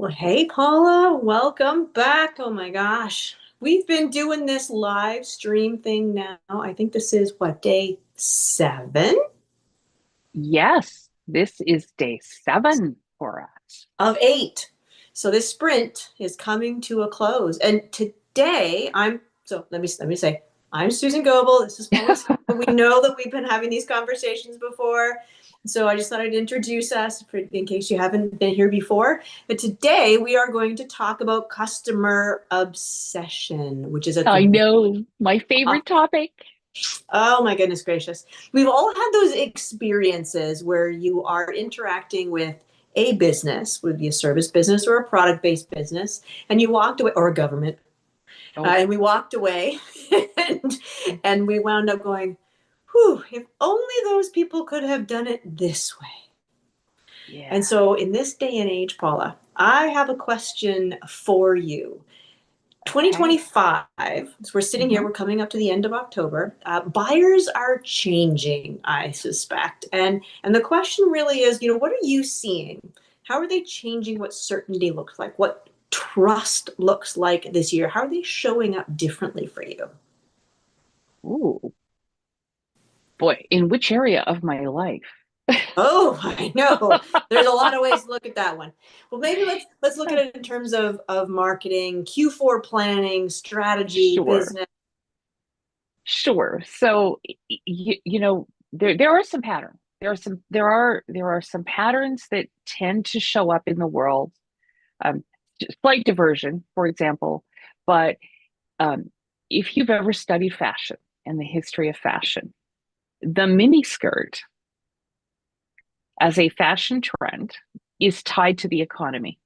Well, hey, Paula, welcome back. Oh my gosh. We've been doing this live stream thing now. I think this is what, day 7 Yes, this is day 7 for us. of 8. So this sprint is coming to a close. And today let me say, I'm Susan Goebel. This is Paula. We know that we've been having these conversations before. So I just thought I'd introduce us in case you haven't been here before. But today we are going to talk about customer obsession, which is a I know, my uh, favorite topic. oh my goodness gracious. We've all had those experiences where you are interacting with a business, would be a service business or a product-based business, and you walked away, or a government, Oh, and we walked away, and and we wound up going, whew, if only those people could have done it this way. yeah. And so in this day and age, Paula, I have a question for you. Okay. 2025, so we're sitting here, hmm we're coming up to the end of October. Buyers are changing, I suspect. And the question really is, what are you seeing? How are they changing what certainty looks like? What trust looks like this year? How are they showing up differently for you? Ooh, boy, in which area of my life? Oh, I know. There's a lot of ways to look at that one. Well, maybe let's look at it in terms of marketing, Q4 planning, strategy, Sure, business. sure. So, there are some patterns. There are some patterns that tend to show up in the world. Um, Slight diversion, for example, but um, if you've ever studied fashion and the history of fashion, the mini skirt as a fashion trend is tied to the economy.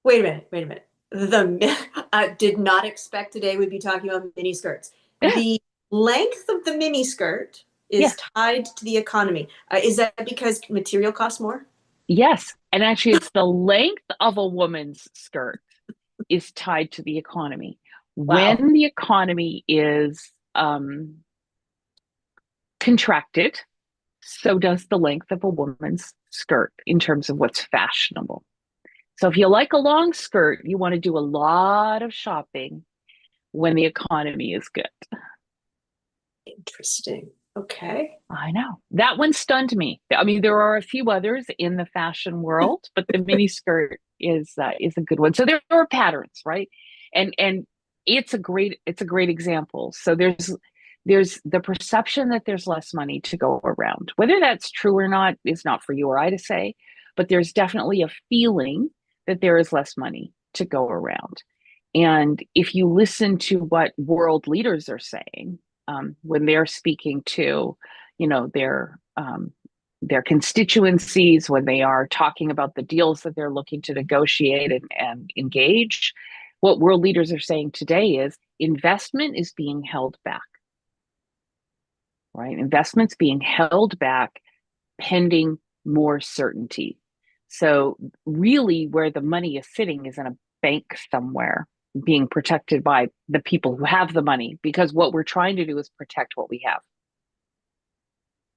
Wait a minute, wait a minute. I did not expect today we'd be talking about mini skirts. Yeah, The length of the mini skirt yeah, is tied to the economy. Is that because material costs more? yes. And actually, it's the length of a woman's skirt is tied to the economy. Wow. When the economy is contracted, so does the length of a woman's skirt in terms of what's fashionable. So if you like a long skirt, you want to do a lot of shopping when the economy is good. Interesting. Okay. I know. That one stunned me. I mean, there are a few others in the fashion world, but the mini skirt is a good one. So there are patterns, right? And it's a great example. So there's the perception that there's less money to go around. Whether that's true or not is not for you or I to say, but there's definitely a feeling that there is less money to go around. And if you listen to what world leaders are saying, when they're speaking to, you know, their constituencies, when they are talking about the deals that they're looking to negotiate and engage, what world leaders are saying today is investment is being held back, right? Investment's being held back pending more certainty. So, really, where the money is sitting is in a bank somewhere, being protected by the people who have the money, because what we're trying to do is protect what we have.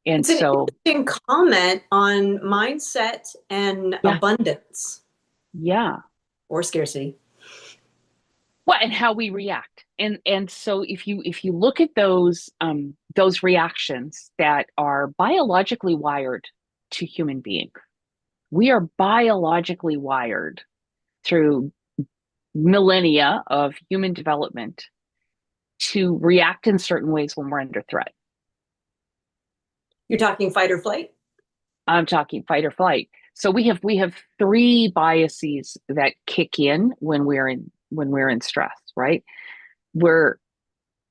And It's an so, interesting comment on mindset and yeah, abundance yeah. or scarcity. Well, and how we react. And so if you look at those reactions that are biologically wired to human beings, we are biologically wired through millennia of human development to react in certain ways when we're under threat. You're talking fight or flight? I'm talking fight or flight. So we have three biases that kick in when we're in stress, right? We're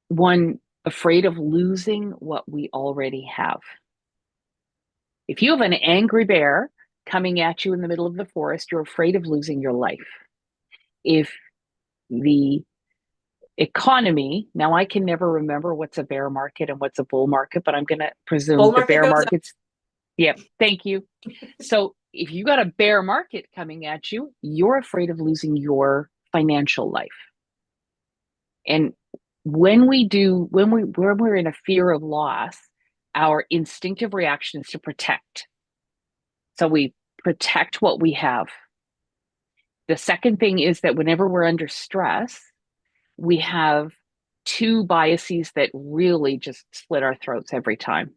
one afraid of losing what we already have. If you have an angry bear coming at you in the middle of the forest, you're afraid of losing your life. If the economy. Now, I can never remember what's a bear market and what's a bull market, but I'm going to Bull presume the market bear goes up. market's, yeah, thank you. So if you got a bear market coming at you, you're afraid of losing your financial life. And when we're in a fear of loss, our instinctive reaction is to protect. So we protect what we have. The second thing is that whenever we're under stress, we have two biases that really just slit our throats every time.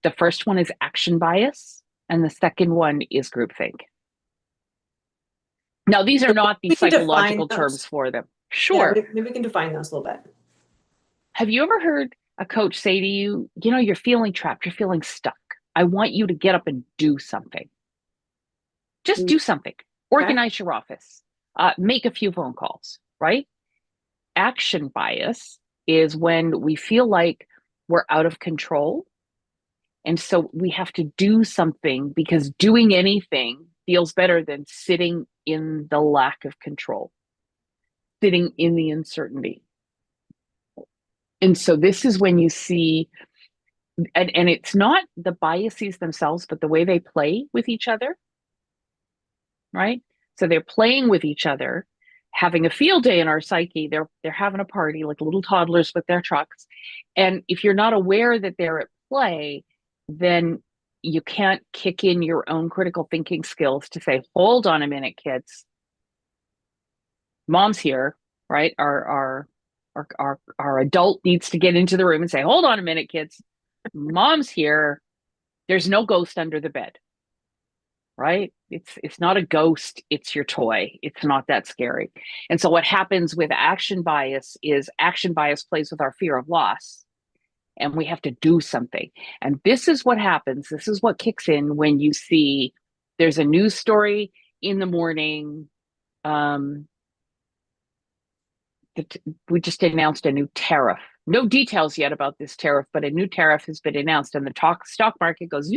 The first one is action bias, and the second one is groupthink. Now, these are not the We can define psychological terms those. for them. Yeah, Sure. maybe we can define those a little bit. Have you ever heard a coach say to you, you know, you're feeling trapped, you're feeling stuck. I want you to get up and do something. Just do something. Okay. Organize your office. Make a few phone calls, right? Action bias is when we feel like we're out of control. And so we have to do something because doing anything feels better than sitting in the lack of control, sitting in the uncertainty. And so this is when you see, and it's not the biases themselves, but the way they play with each other, right? So they're playing with each other, having a field day in our psyche. They're having a party like little toddlers with their trucks. And if you're not aware that they're at play, then you can't kick in your own critical thinking skills to say, hold on a minute, kids. Mom's here, right? Our adult needs to get into the room and say, hold on a minute, kids. Mom's here. There's no ghost under the bed, right? It's not a ghost, it's your toy. It's not that scary. And so what happens with action bias is action bias plays with our fear of loss, and we have to do something. And this is what happens. This is what kicks in when you see there's a news story in the morning. We just announced a new tariff. No details yet about this tariff, but a new tariff has been announced, and the stock market goes,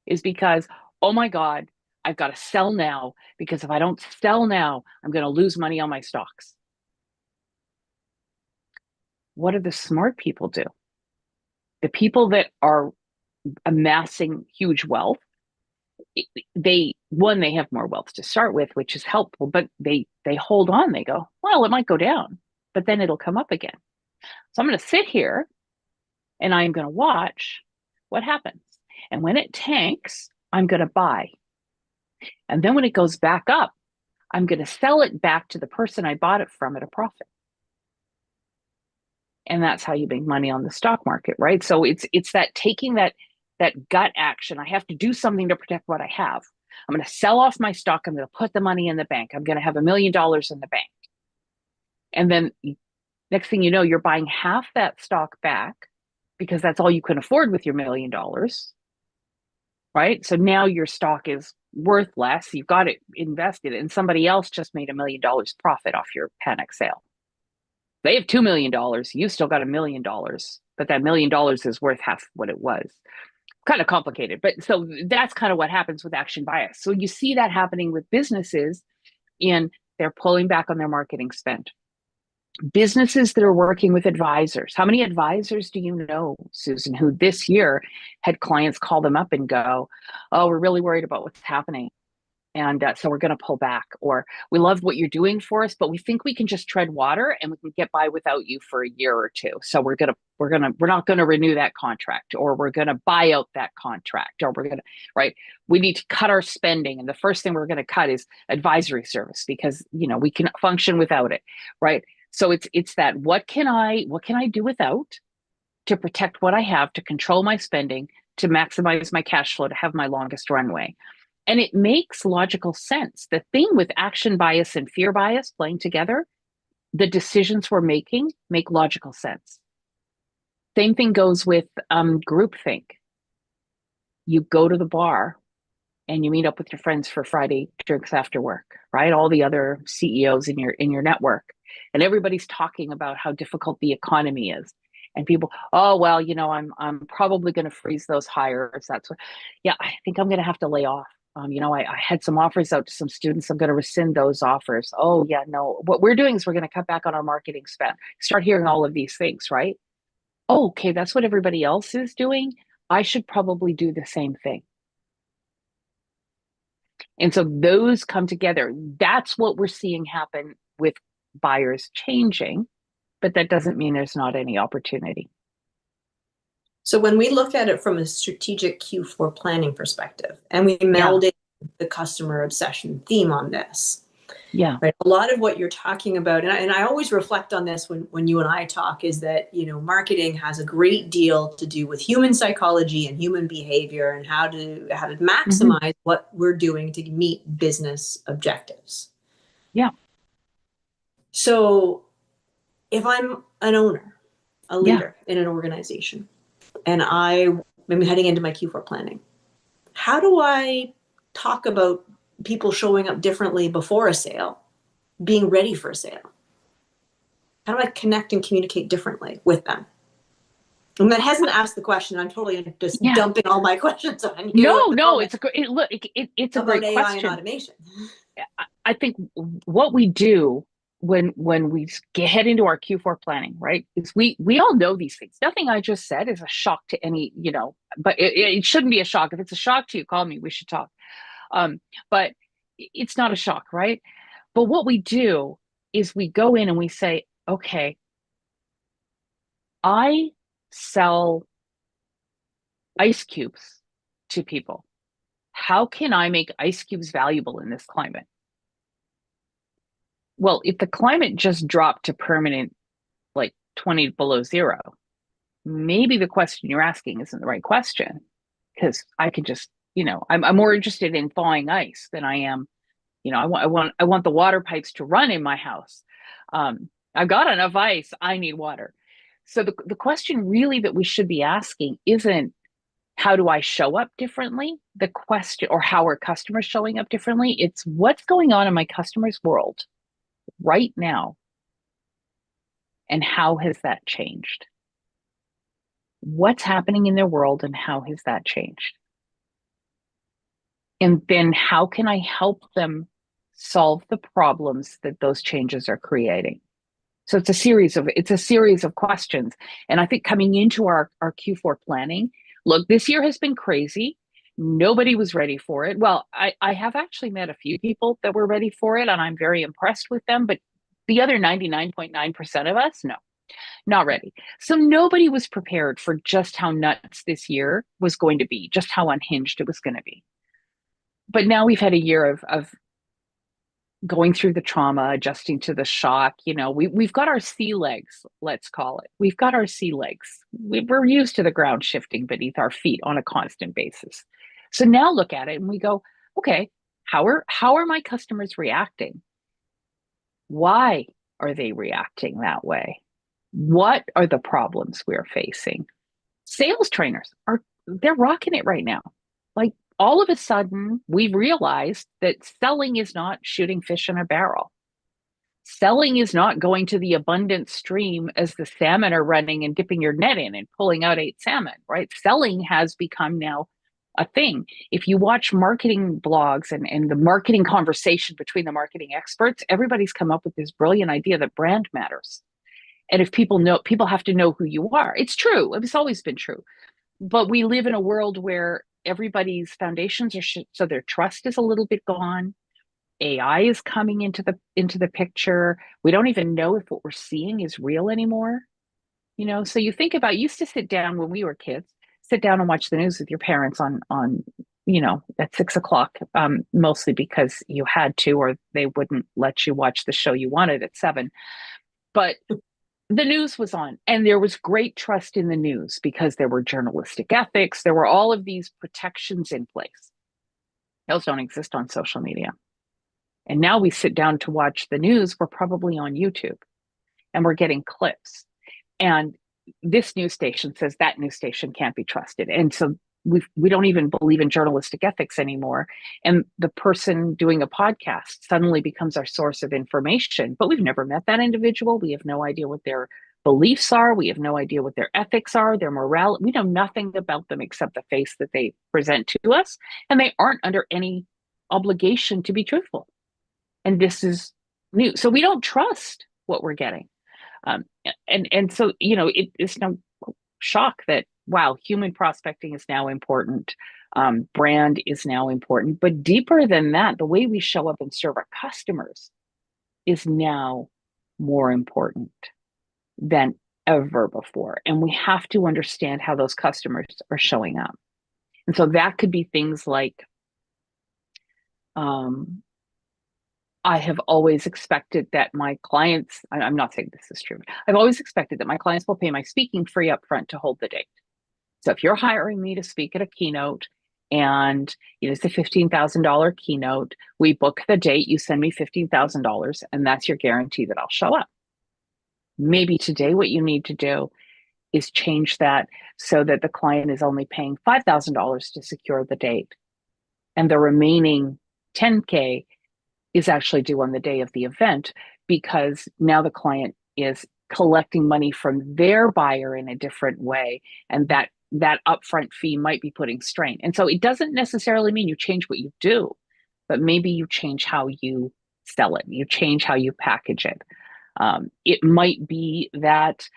is because, oh my God, I've got to sell now, because if I don't sell now, I'm going to lose money on my stocks. What do the smart people do? The people that are amassing huge wealth, they have more wealth to start with, which is helpful, but they hold on. They go, well, it might go down, but then it'll come up again. So I'm going to sit here and I'm going to watch what happens. And when it tanks, I'm going to buy. And then when it goes back up, I'm going to sell it back to the person I bought it from at a profit. And that's how you make money on the stock market, right? So it's that taking that gut action. I have to do something to protect what I have. I'm going to sell off my stock. I'm going to put the money in the bank. I'm going to have $1 million in the bank. And then next thing you know, you're buying half that stock back because that's all you can afford with your $1 million, right? So now your stock is worth less. You've got it invested, and somebody else just made $1 million profit off your panic sale. They have $2 million. You still got $1 million, but that $1 million is worth half what it was. Kind of complicated, but so that's kind of what happens with action bias. So you see that happening with businesses, and they're pulling back on their marketing spend. Businesses that are working with advisors. How many advisors do you know, Susan, who this year had clients call them up and go, oh, we're really worried about what's happening, and so we're going to pull back, or we love what you're doing for us, but we think we can just tread water and we can get by without you for a year or two. So we're not going to renew that contract, or we're going to buy out that contract, or right? We need to cut our spending, and the first thing we're going to cut is advisory service, because we can function without it, right? So it's that what can I do without to protect what I have, to control my spending, to maximize my cash flow, to have my longest runway. And it makes logical sense. The thing with action bias and fear bias playing together, the decisions we're making make logical sense. Same thing goes with groupthink. You go to the bar and you meet up with your friends for Friday drinks after work, right? All the other CEOs in your network, and everybody's talking about how difficult the economy is. And people, oh well, I'm probably going to freeze those hires. That's what. Yeah, I think I'm going to have to lay off. I had some offers out to some students. I'm going to rescind those offers. Oh yeah, no. What we're doing is we're going to cut back on our marketing spend. Start hearing all of these things, right? Oh, okay, that's what everybody else is doing. I should probably do the same thing. And so those come together. That's what we're seeing happen with buyers changing, but that doesn't mean there's not any opportunity. So when we look at it from a strategic Q4 planning perspective, and we Yeah. meld in the customer obsession theme on this, Yeah. right? A lot of what you're talking about, and I always reflect on this when you and I talk, is that, marketing has a great deal to do with human psychology and human behavior and how to Hmm. maximize what we're doing to meet business objectives. Yeah. So if I'm an owner, a Yeah. leader in an organization, and I'm heading into my Q4 planning, how do I talk about people showing up differently before a sale, being ready for a sale? How do I connect and communicate differently with them? And that hasn't asked the question. I'm totally just Yeah. dumping all my questions on you at No, the no, moment it's a great, look, it's a about great AI and question. automation. I think what we do when we head into our Q4 planning, right, is we all know these things. Nothing I just said is a shock to any, but it shouldn't be a shock. If it's a shock to you, call me. We should talk. But it's not a shock, right? But what we do is we go in and we say, okay, I sell ice cubes to people. How can I make ice cubes valuable in this climate? Well, if the climate just dropped to permanent, like 20 below zero, maybe the question you're asking isn't the right question. Because I could just, I'm more interested in thawing ice than I am, I want the water pipes to run in my house. I've got enough ice. I need water. So the question really that we should be asking isn't how do I show up differently? The question, or how are customers showing up differently? It's what's going on in my customer's world right now, and how has that changed? What's happening in their world and how has that changed? And then how can I help them solve the problems that those changes are creating? So it's a series of questions. And I think coming into our Q4 planning, look, this year has been crazy. Nobody was ready for it. Well, I have actually met a few people that were ready for it, and I'm very impressed with them. But the other 99.9% of us, no, not ready. So nobody was prepared for just how nuts this year was going to be, just how unhinged it was going to be. But now we've had a year of going through the trauma, adjusting to the shock. We've got our sea legs, let's call it. We've got our sea legs. We're used to the ground shifting beneath our feet on a constant basis. So now look at it and we go, okay, how are my customers reacting? Why are they reacting that way? What are the problems we're facing? Sales trainers they're rocking it right now. Like all of a sudden, we've realized that selling is not shooting fish in a barrel. Selling is not going to the abundant stream as the salmon are running and dipping your net in and pulling out 8 salmon, right? Selling has become now a thing. If you watch marketing blogs and the marketing conversation between the marketing experts, everybody's come up with this brilliant idea that brand matters. And if people have to know who you are. It's true. It's always been true. But we live in a world where everybody's foundations so their trust is a little bit gone. AI is coming into the picture. We don't even know if what we're seeing is real anymore. So you think about, used to sit down when we were kids, sit down and watch the news with your parents on at 6 o'clock, mostly because you had to, or they wouldn't let you watch the show you wanted at 7. But the news was on, and there was great trust in the news because there were journalistic ethics. There were all of these protections in place. Those don't exist on social media. And now we sit down to watch the news. We're probably on YouTube and we're getting clips. And this news station says that news station can't be trusted. And so we don't even believe in journalistic ethics anymore. And the person doing a podcast suddenly becomes our source of information, but we've never met that individual. We have no idea what their beliefs are. We have no idea what their ethics are, their morale. We know nothing about them except the face that they present to us. And they aren't under any obligation to be truthful. And this is new. So we don't trust what we're getting. And so, it's no shock that, wow, human prospecting is now important. Brand is now important. But deeper than that, the way we show up and serve our customers is now more important than ever before. And we have to understand how those customers are showing up. And so that could be things like, um, I have always expected that my clients, I'm not saying this is true, I've always expected that my clients will pay my speaking fee up front to hold the date. So if you're hiring me to speak at a keynote and it's a $15,000 keynote, we book the date, you send me $15,000, and that's your guarantee that I'll show up. Maybe today what you need to do is change that so that the client is only paying $5,000 to secure the date, and the remaining 10K is actually due on the day of the event, because now the client is collecting money from their buyer in a different way, and that upfront fee might be putting strain. And so it doesn't necessarily mean you change what you do, but maybe you change how you sell it, you change how you package it. It might be that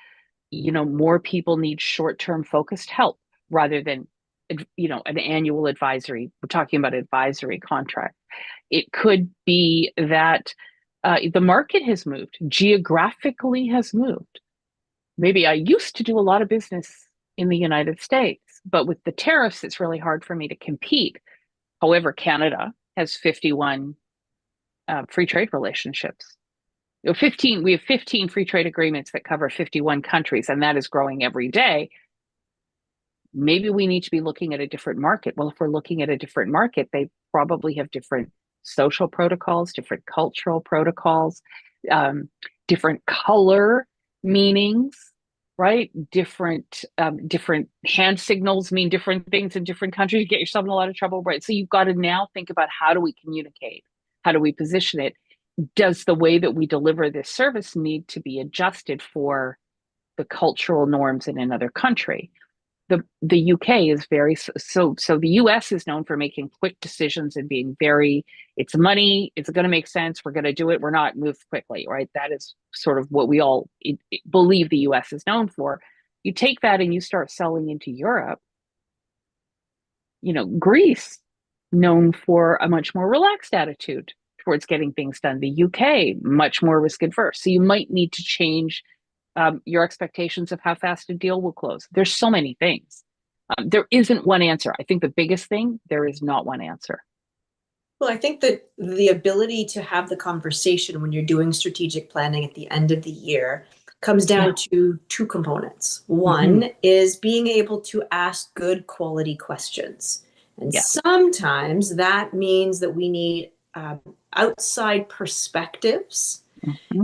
more people need short-term focused help rather than an annual advisory. We're talking about advisory contract. It could be that the market has moved, geographically has moved. Maybe I used to do a lot of business in the United States, but with the tariffs, it's really hard for me to compete. However, Canada has 51 free trade relationships. We have 15 free trade agreements that cover 51 countries, and that is growing every day. Maybe we need to be looking at a different market. Well, if we're looking at a different market, they probably have different social protocols, different cultural protocols, different color meanings, right? Different hand signals mean different things in different countries. You get yourself in a lot of trouble, right? So you've got to now think about, how do we communicate? How do we position it? Does the way that we deliver this service need to be adjusted for the cultural norms in another country? The UK is very so the US is known for making quick decisions and being very, it's money, it's going to make sense, we're going to do it, we're not move quickly, right? That is sort of what we all believe the US is known for. You take that and you start selling into Europe, Greece, known for a much more relaxed attitude towards getting things done. The UK, much more risk adverse. So you might need to change your expectations of how fast a deal will close. There's so many things. There isn't one answer. I think the biggest thing, there is not one answer. Well, I think that the ability to have the conversation when you're doing strategic planning at the end of the year comes down to two components. One is being able to ask good quality questions. And sometimes that means that we need outside perspectives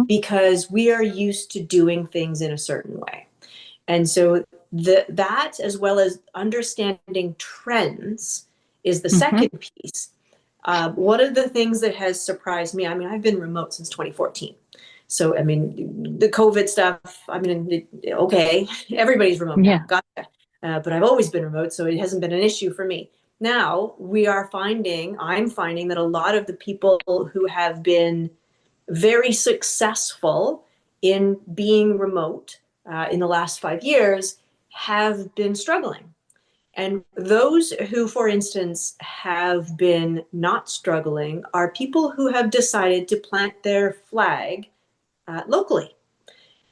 because we are used to doing things in a certain way. And so that, as well as understanding trends, is the second piece. One of the things that has surprised me, I've been remote since 2014. So, the COVID stuff, okay, everybody's remote now, gotcha. But I've always been remote, so it hasn't been an issue for me. Now, I'm finding that a lot of the people who have been very successful in being remote in the last 5 years have been struggling. And those who, for instance, have been not struggling are people who have decided to plant their flag locally.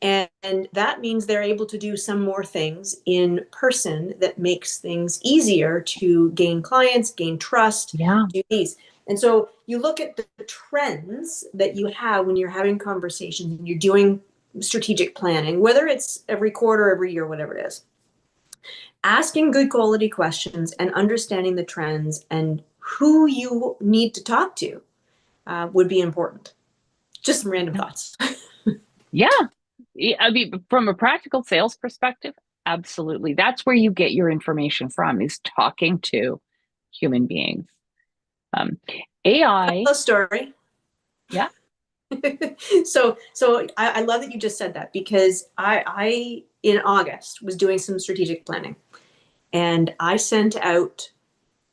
And that means they're able to do some more things in person that makes things easier to gain clients, gain trust, do these. And so you look at the trends that you have when you're having conversations and you're doing strategic planning, whether it's every quarter, every year, whatever it is. Asking good quality questions and understanding the trends and who you need to talk to would be important. Just some random thoughts. From a practical sales perspective, absolutely. That's where you get your information from, is talking to human beings. AI. A story. Yeah. So I love that you just said that, because I in August was doing some strategic planning, and I sent out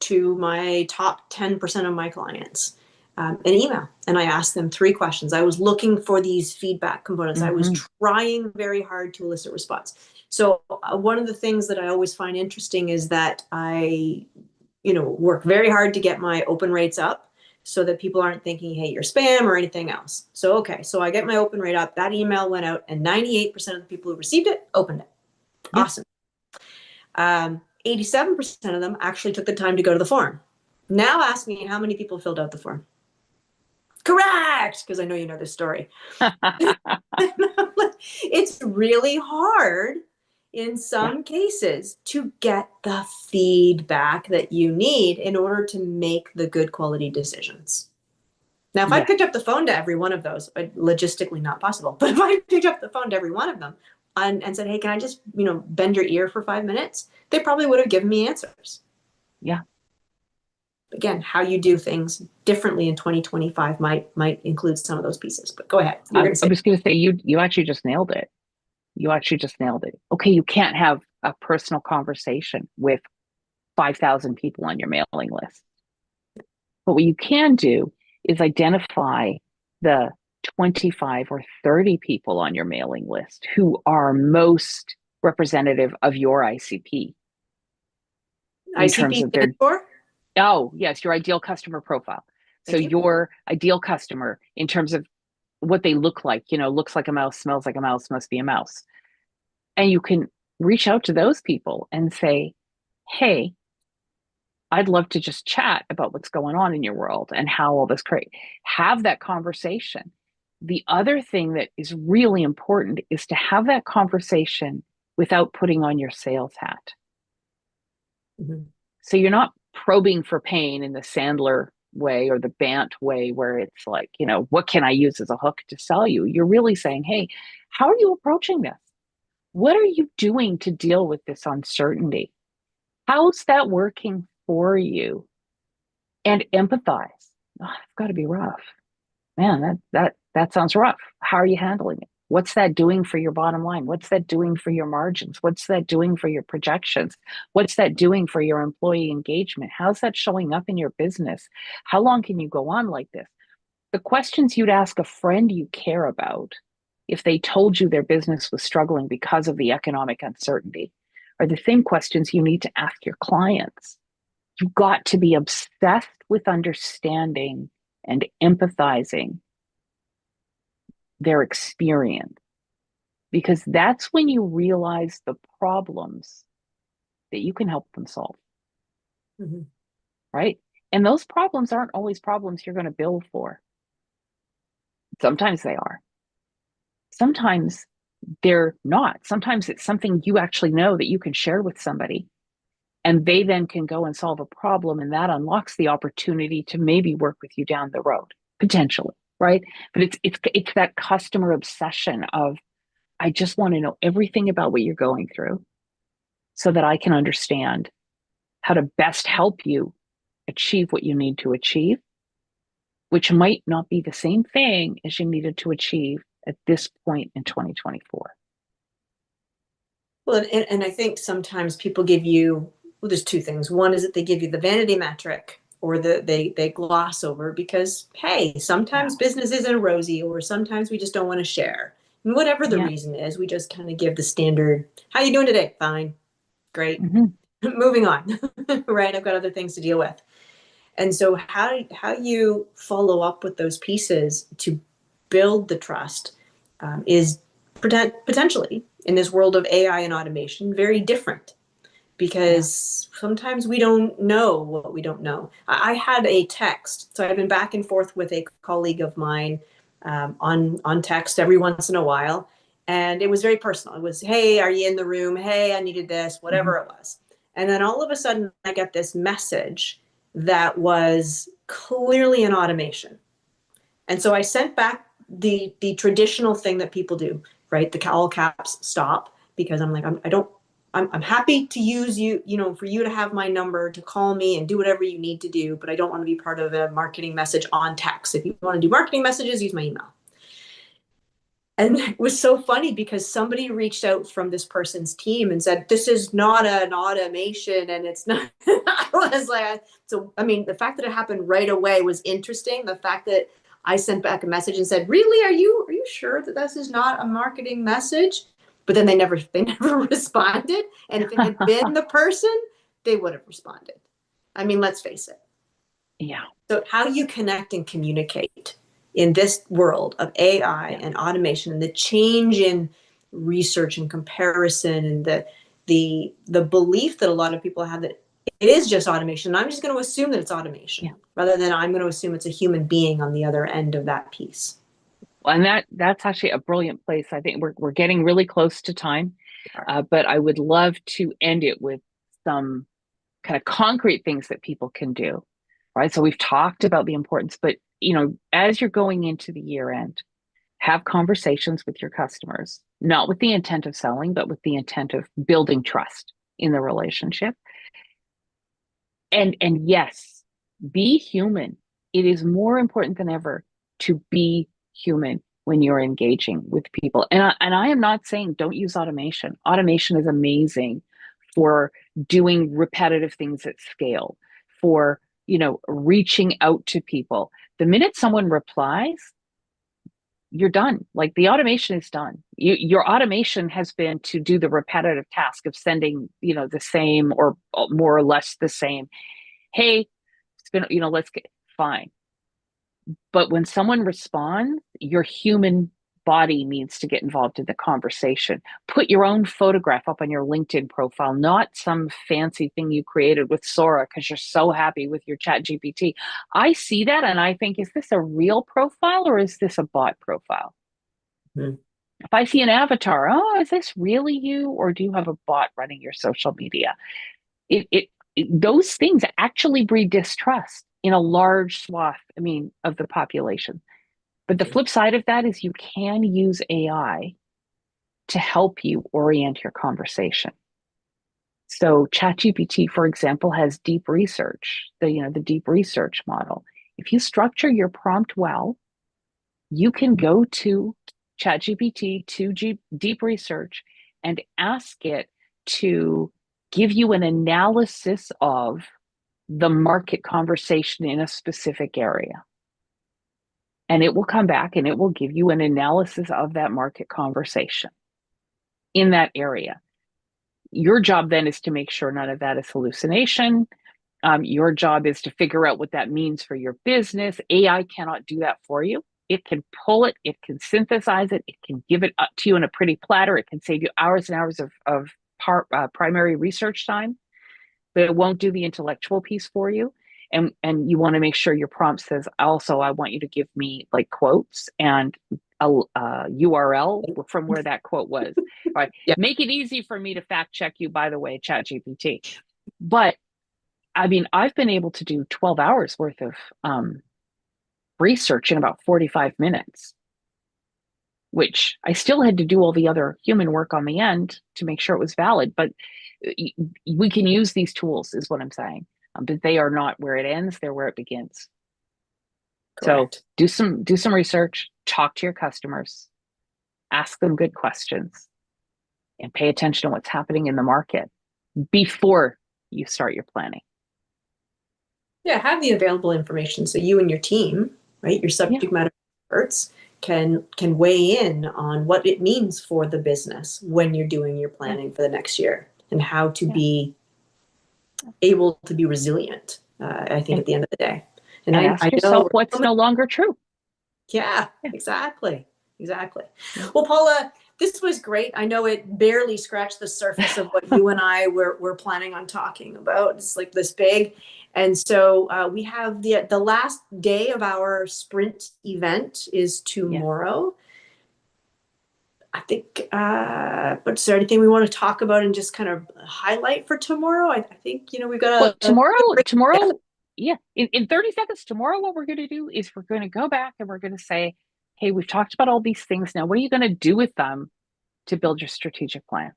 to my top 10% of my clients an email, and I asked them 3 questions. I was looking for these feedback components. I was trying very hard to elicit response. So one of the things that I always find interesting is that I work very hard to get my open rates up. so that people aren't thinking, hey, you're spam or anything else. So, okay, so I get my open rate up. That email went out, and 98% of the people who received it opened it. Yeah. Awesome. 87% of them actually took the time to go to the form. Now ask me how many people filled out the form. Correct, because I know you know this story. It's really hard in some cases to get the feedback that you need in order to make the good quality decisions. Now, if I picked up the phone to every one of those, logistically not possible, but if I picked up the phone to every one of them and said, hey, can I just, bend your ear for 5 minutes? They probably would have given me answers. Yeah. Again, how you do things differently in 2025 might include some of those pieces, but go ahead. I was going to say, you actually just nailed it. You actually just nailed it. Okay, you can't have a personal conversation with 5,000 people on your mailing list. But what you can do is identify the 25 or 30 people on your mailing list who are most representative of your ICP. In terms of their, oh, yes, your ideal customer profile. So your ideal customer in terms of what they look like, looks like a mouse, smells like a mouse, must be a mouse. And you can reach out to those people and say, hey, I'd love to just chat about what's going on in your world and how all this create. Have that conversation. The other thing that is really important is to have that conversation without putting on your sales hat. Mm-hmm. So you're not probing for pain in the Sandler way or the Bant way, where it's like, what can I use as a hook to sell you? You're really saying, hey, how are you approaching this? What are you doing to deal with this uncertainty? How's that working for you? And empathize. Oh, it's got to be rough. Man, that sounds rough. How are you handling it? What's that doing for your bottom line? What's that doing for your margins? What's that doing for your projections? What's that doing for your employee engagement? How's that showing up in your business? How long can you go on like this? The questions you'd ask a friend you care about if they told you their business was struggling because of the economic uncertainty are the same questions you need to ask your clients. You've got to be obsessed with understanding and empathizing their experience, because that's when you realize the problems that you can help them solve. Mm-hmm. Right? And those problems aren't always problems you're going to bill for. Sometimes they are. Sometimes they're not. Sometimes it's something you actually know that you can share with somebody, and they then can go and solve a problem, and that unlocks the opportunity to maybe work with you down the road, potentially, right? But it's that customer obsession of, I just want to know everything about what you're going through so that I can understand how to best help you achieve what you need to achieve, which might not be the same thing as you needed to achieve at this point in 2024. Well, and I think sometimes people give you, well, there's two things. One is that they give you the vanity metric, or they gloss over because, hey, sometimes business isn't rosy, or sometimes we just don't want to share. And whatever the reason is, we just kind of give the standard, how you doing today? Fine. Great. Mm-hmm. Moving on. Right. I've got other things to deal with. And so how you follow up with those pieces to build the trust is potentially, in this world of AI and automation, very different, because sometimes we don't know what we don't know. I had a text. So I've been back and forth with a colleague of mine on text every once in a while. And it was very personal. It was, hey, are you in the room? Hey, I needed this, whatever it was. And then all of a sudden I get this message that was clearly an automation. And so I sent back the traditional thing that people do, right? The all caps stop, because I'm like, I'm happy to use you, for you to have my number to call me and do whatever you need to do, but I don't want to be part of a marketing message on text. If you want to do marketing messages, use my email. And it was so funny because somebody reached out from this person's team and said, this is not an automation, and it's not. I was like, so, I mean, the fact that it happened right away was interesting. The fact that I sent back a message and said, really, are you sure that this is not a marketing message? But then they never responded. And if it had been the person, they would have responded. I mean, let's face it. Yeah. So how you connect and communicate in this world of AI Yeah. and automation and the change in research and comparison and the belief that a lot of people have that it is just automation. I'm just going to assume that it's Yeah. automation rather than I'm going to assume it's a human being on the other end of that piece. And that's actually a brilliant place. I think we're getting really close to time, but I would love to end it with some kind of concrete things that people can do, right? So we've talked about the importance, but as you're going into the year end, have conversations with your customers, not with the intent of selling, but with the intent of building trust in the relationship. And yes, be human. It is more important than ever to be human when you're engaging with people. And I am not saying don't use automation. Automation is amazing for doing repetitive things at scale, for reaching out to people. The minute someone replies, you're done. Like the automation is done. Your automation has been to do the repetitive task of sending, the same or more or less the same. Hey, it's been, let's get fine. But when someone responds, your human body needs to get involved in the conversation. Put your own photograph up on your LinkedIn profile, not some fancy thing you created with Sora because you're so happy with your chat GPT. I see that and I think, is this a real profile or is this a bot profile? Mm-hmm. If I see an avatar, oh, is this really you? Or do you have a bot running your social media? It those things actually breed distrust in a large swath, of the population. But the flip side of that is you can use AI to help you orient your conversation. So ChatGPT, for example, has deep research, the deep research model. If you structure your prompt well, you can go to ChatGPT to deep research and ask it to give you an analysis of the market conversation in a specific area. And it will come back and it will give you an analysis of that market conversation in that area. Your job then is to make sure none of that is hallucination. Your job is to figure out what that means for your business. AI cannot do that for you. It can pull it, it can synthesize it, it can give it up to you in a pretty platter. It can save you hours and hours of primary research time, but it won't do the intellectual piece for you. And you want to make sure your prompt says, also, I want you to give me like quotes and a URL from where that quote was. Right. Yeah. Make it easy for me to fact check you, by the way, ChatGPT. But I've been able to do 12 hours worth of research in about 45 minutes, which I still had to do all the other human work on the end to make sure it was valid. But we can use these tools, is what I'm saying. But they are not where it ends; they're where it begins. Correct. So do some research, talk to your customers, ask them good questions, and pay attention to what's happening in the market before you start your planning. Yeah, have the available information so you and your team, right, your Yeah. subject matter experts can weigh in on what it means for the business when you're doing your planning for the next year and how to be able to be resilient. I think at the end of the day, and ask yourself what's no longer true. Yeah, exactly. Exactly. Well, Paula, this was great. I know it barely scratched the surface of what you and I were planning on talking about. It's like this big. And so we have the last day of our sprint event is tomorrow. I think, but is there anything we want to talk about and just kind of highlight for tomorrow? I think, we've got tomorrow, yeah, in 30 seconds, tomorrow, what we're going to do is we're going to go back and we're going to say, hey, we've talked about all these things. Now, what are you going to do with them to build your strategic plan?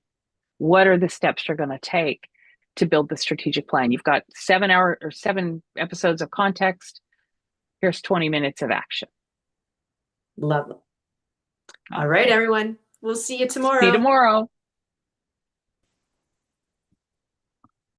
What are the steps you're going to take to build the strategic plan? You've got 7 episodes of context. Here's 20 minutes of action. Love it. All right, everyone. We'll see you tomorrow. See you tomorrow.